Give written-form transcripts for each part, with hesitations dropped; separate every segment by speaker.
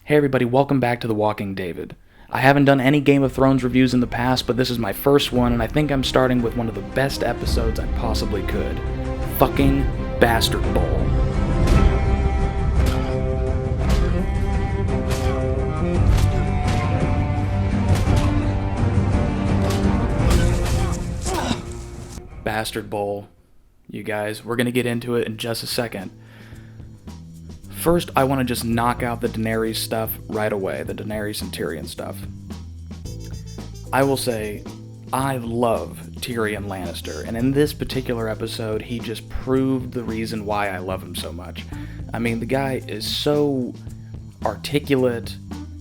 Speaker 1: Hey everybody, welcome back to The Walking David. I haven't done any Game of Thrones reviews in the past, but this is my first one, and I think I'm starting with one of the best episodes I possibly could. Fucking Bastard Bowl. Bastard Bowl. You guys, we're gonna get into it in just a second. First, I want to just knock out the Daenerys stuff right away, the Daenerys and Tyrion stuff. I will say, I love Tyrion Lannister, and in this particular episode, he just proved the reason why I love him so much. I mean, the guy is so articulate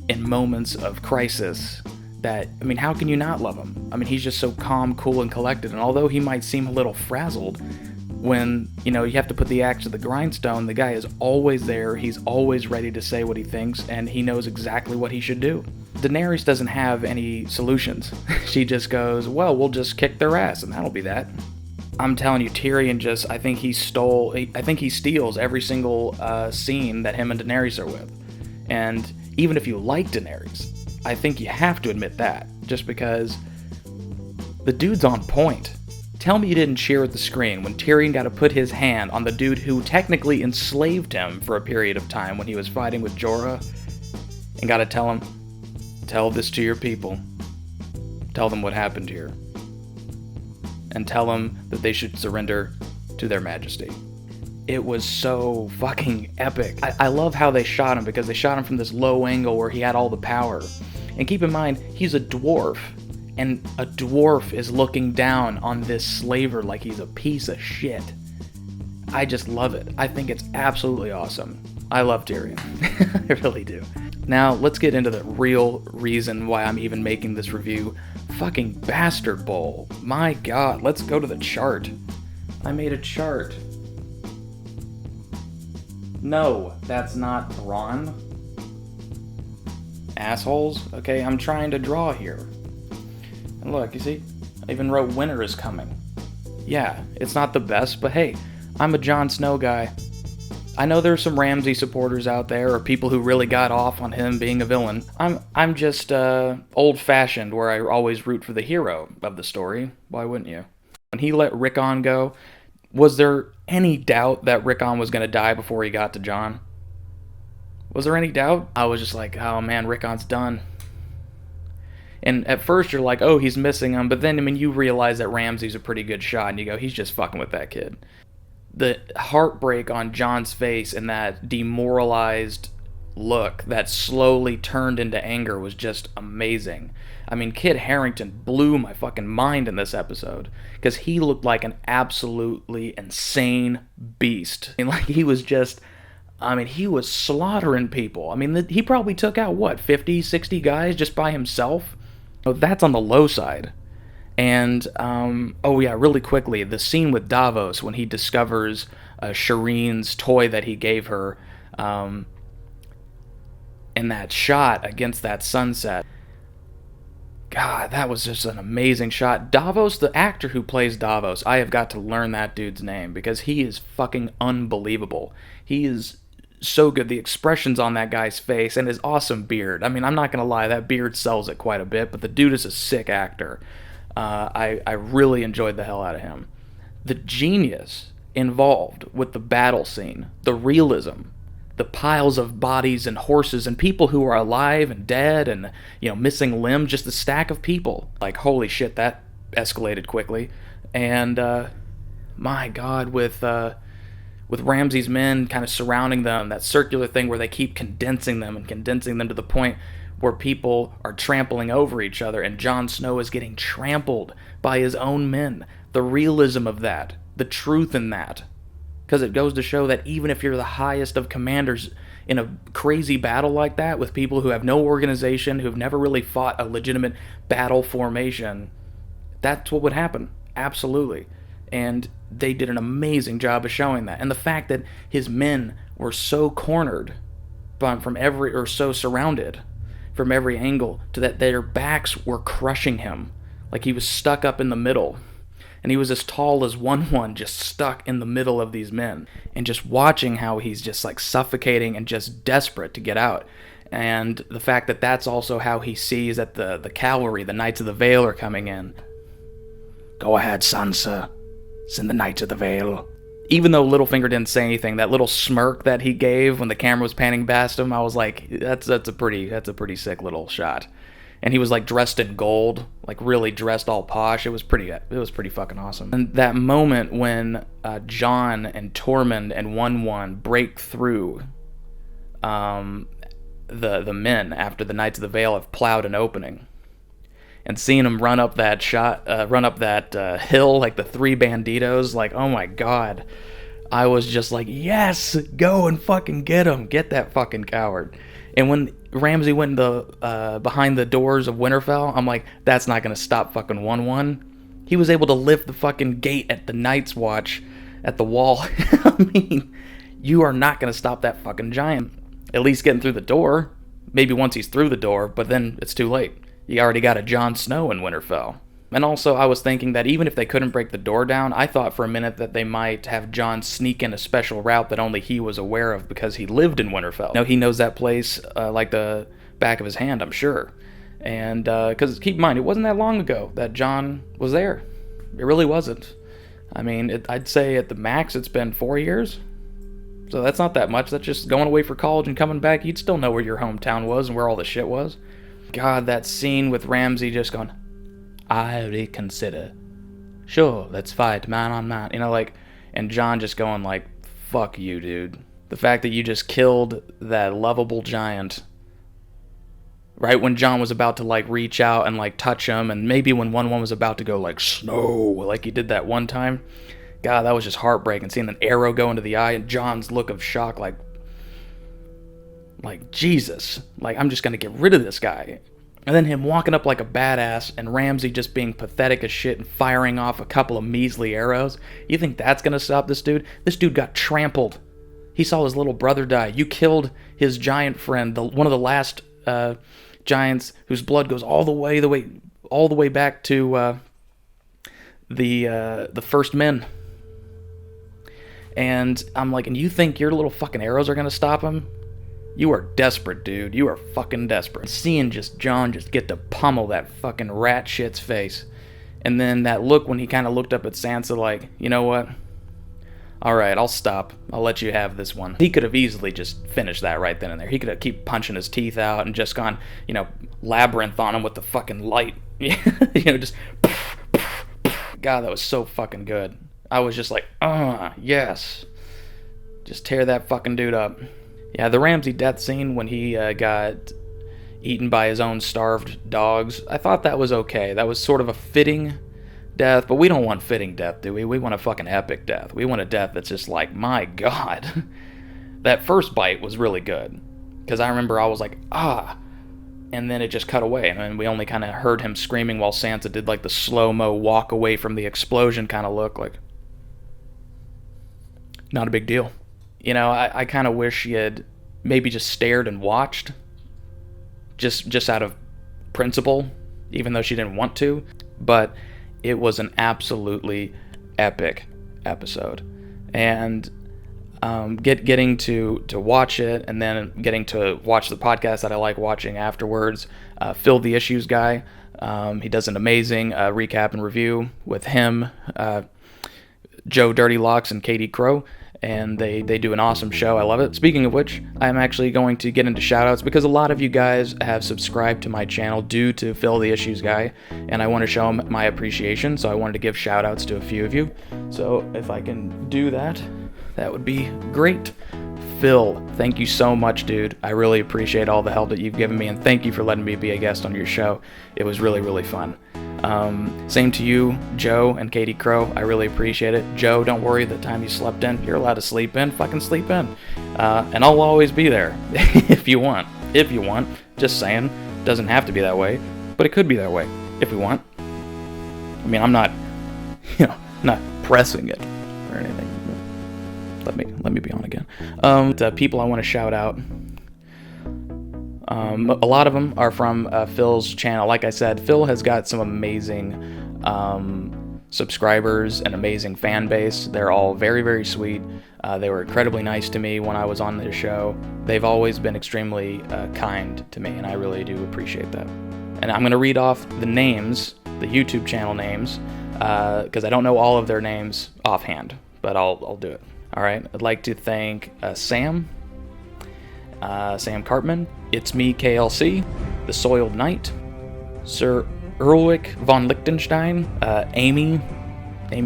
Speaker 1: in moments of crisis that, I mean, how can you not love him? I mean, he's just so calm, cool, and collected, and although he might seem a little frazzled, when, you have to put the axe to the grindstone, the guy is always there, he's always ready to say what he thinks, and he knows exactly what he should do. Daenerys doesn't have any solutions. She just goes, well, we'll just kick their ass, and that'll be that. I'm telling you, Tyrion I think he steals every single scene that him and Daenerys are with. And even if you like Daenerys, I think you have to admit that, just because the dude's on point. Tell me you didn't cheer at the screen when Tyrion got to put his hand on the dude who technically enslaved him for a period of time when he was fighting with Jorah, and got to tell him, tell this to your people. Tell them what happened here. And tell them that they should surrender to their majesty. It was so fucking epic. I love how they shot him, because they shot him from this low angle where he had all the power. And keep in mind, he's a dwarf. And a dwarf is looking down on this slaver like he's a piece of shit. I just love it. I think it's absolutely awesome. I love Tyrion. I really do. Now, let's get into the real reason why I'm even making this review. Fucking Bastard Bowl. My god, let's go to the chart. I made a chart. No, that's not drawn. Assholes. Okay, I'm trying to draw here. And look, you see? I even wrote winter is coming. Yeah, it's not the best, but hey, I'm a Jon Snow guy. I know there's some Ramsay supporters out there, or people who really got off on him being a villain. I'm just old-fashioned, where I always root for the hero of the story. Why wouldn't you? When he let Rickon go, was there any doubt that Rickon was going to die before he got to Jon? Was there any doubt? I was just like, oh man, Rickon's done. And at first you're like, oh, he's missing him, but then, I mean, you realize that Ramsay's a pretty good shot, and you go, he's just fucking with that kid. The heartbreak on Jon's face and that demoralized look that slowly turned into anger was just amazing. I mean, Kit Harington blew my fucking mind in this episode, because he looked like an absolutely insane beast. I mean, like, he was slaughtering people. I mean, he probably took out, 50, 60 guys just by himself? Oh, that's on the low side. And, oh yeah, really quickly, the scene with Davos when he discovers Shireen's toy that he gave her, in that shot against that sunset. God, that was just an amazing shot. Davos, the actor who plays Davos, I have got to learn that dude's name, because he is fucking unbelievable. He is so good. The expressions on that guy's face and his awesome beard. I mean, I'm not going to lie, that beard sells it quite a bit, but the dude is a sick actor. I really enjoyed the hell out of him. The genius involved with the battle scene, the realism, the piles of bodies and horses and people who are alive and dead and, missing limbs, just the stack of people. Like, holy shit, that escalated quickly. And, my god, with Ramsay's men kind of surrounding them, that circular thing where they keep condensing them to the point where people are trampling over each other, and Jon Snow is getting trampled by his own men. The realism of that, the truth in that. Because it goes to show that even if you're the highest of commanders in a crazy battle like that, with people who have no organization, who've never really fought a legitimate battle formation, that's what would happen. Absolutely. And they did an amazing job of showing that. And the fact that his men were so cornered so surrounded from every angle, to that their backs were crushing him. Like he was stuck up in the middle. And he was as tall as one just stuck in the middle of these men. And just watching how he's just like suffocating and just desperate to get out. And the fact that that's also how he sees that the cavalry, the Knights of the Vale, are coming in. Go ahead, Sansa. Send the Knights of the Vale. Even though Littlefinger didn't say anything, that little smirk that he gave when the camera was panning past him, I was like, that's a pretty sick little shot. And he was like dressed in gold, like really dressed all posh. It was pretty fucking awesome. And that moment when Jon and Tormund and 1-1 break through the men after the Knights of the Vale have plowed an opening, and seeing them run up that hill like the three banditos, like, oh my god, I was just like, yes, go and fucking get him, get that fucking coward. And when Ramsay went behind the doors of Winterfell, I'm like, that's not gonna stop fucking 1-1. He was able to lift the fucking gate at the Night's Watch at the wall. I mean, you are not gonna stop that fucking giant. At least getting through the door. Maybe once he's through the door, but then it's too late. You already got a Jon Snow in Winterfell. And also, I was thinking that even if they couldn't break the door down, I thought for a minute that they might have Jon sneak in a special route that only he was aware of because he lived in Winterfell. He knows that place like the back of his hand, I'm sure. And, because keep in mind, it wasn't that long ago that Jon was there. It really wasn't. I mean, I'd say at the max it's been 4 years. So that's not that much. That's just going away for college and coming back. You'd still know where your hometown was and where all the shit was. God, that scene with Ramsay just going, I reconsider. Sure, let's fight man on man. And Jon just going like, fuck you, dude. The fact that you just killed that lovable giant right when Jon was about to like reach out and like touch him, and maybe when 1-1 was about to go like snow, like he did that one time. God, that was just heartbreaking. Seeing an arrow go into the eye and Jon's look of shock, like Jesus, like I'm just gonna get rid of this guy. And then him walking up like a badass, and Ramsay just being pathetic as shit and firing off a couple of measly arrows. You think that's gonna stop this dude? This dude got trampled. He saw his little brother die. You killed his giant friend, one of the last giants whose blood goes all the way back to the first men. And I'm like, and you think your little fucking arrows are gonna stop him? You are desperate, dude. You are fucking desperate. Seeing just Jon just get to pummel that fucking rat shit's face. And then that look when he kind of looked up at Sansa like, you know what? Alright, I'll stop. I'll let you have this one. He could have easily just finished that right then and there. He could have keep punching his teeth out and just gone, labyrinth on him with the fucking light. Just... God, that was so fucking good. I was just like, yes. Just tear that fucking dude up. Yeah, the Ramsay death scene when he got eaten by his own starved dogs, I thought that was okay. That was sort of a fitting death, but we don't want fitting death, do we? We want a fucking epic death. We want a death that's just like, my God. That first bite was really good, because I remember I was like, and then it just cut away, and we only kind of heard him screaming while Sansa did like the slow-mo walk away from the explosion kind of look, like, not a big deal. I kind of wish she had maybe just stared and watched, just out of principle, even though she didn't want to. But it was an absolutely epic episode, and getting to watch it, and then getting to watch the podcast that I like watching afterwards. Phil the Issues guy, he does an amazing recap and review with him, Joe Dirty Locks, and Katie Crow. And they do an awesome show. I love it. Speaking of which, I'm actually going to get into shoutouts because a lot of you guys have subscribed to my channel due to Phil the Issues guy, and I want to show him my appreciation, so I wanted to give shoutouts to a few of you. So if I can do that, that would be great. Phil, thank you so much, dude. I really appreciate all the help that you've given me, and thank you for letting me be a guest on your show. It was really, really fun. Same to you, Joe and Katie Crow. I really appreciate it. Joe, don't worry, the time you slept in, you're allowed to sleep in. Fucking sleep in. And I'll always be there if you want. If you want. Just saying. Doesn't have to be that way, but it could be that way if we want. I mean, I'm not, not pressing it or anything. Let me be on again. The people I want to shout out. A lot of them are from Phil's channel. Like I said, Phil has got some amazing subscribers and amazing fan base. They're all very, very sweet. They were incredibly nice to me when I was on their show. They've always been extremely kind to me, and I really do appreciate that. And I'm going to read off the names, the YouTube channel names, because I don't know all of their names offhand, but I'll do it. All right, I'd like to thank Sam Cartman, It's Me KLC, The Soiled Knight, Sir Erlwick von Liechtenstein, Amy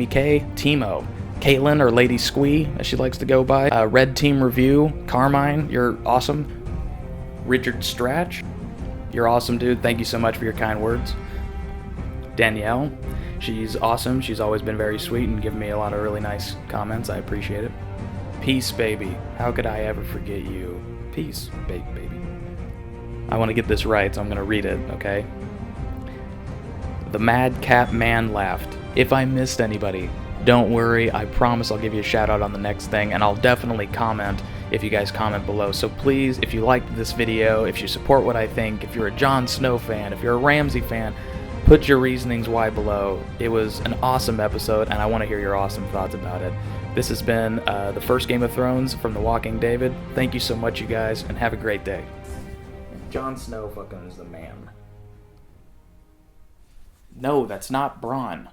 Speaker 1: K, Timo, Caitlin, or Lady Squee, as she likes to go by, Red Team Review, Carmine, you're awesome, Richard Stratch, you're awesome, dude, thank you so much for your kind words, Danielle, she's awesome, she's always been very sweet and given me a lot of really nice comments, I appreciate it. Peace, baby, how could I ever forget you? Peace, baby. I want to get this right, so I'm going to read it, okay? The Madcap Man laughed. If I missed anybody, don't worry, I promise I'll give you a shout out on the next thing, and I'll definitely comment if you guys comment below. So please, if you liked this video, if you support what I think, if you're a Jon Snow fan, if you're a Ramsay fan, put your reasonings why below. It was an awesome episode, and I want to hear your awesome thoughts about it. This has been the first Game of Thrones from The Walking David. Thank you so much, you guys, and have a great day. Jon Snow fucking is the man. No, that's not Bronn.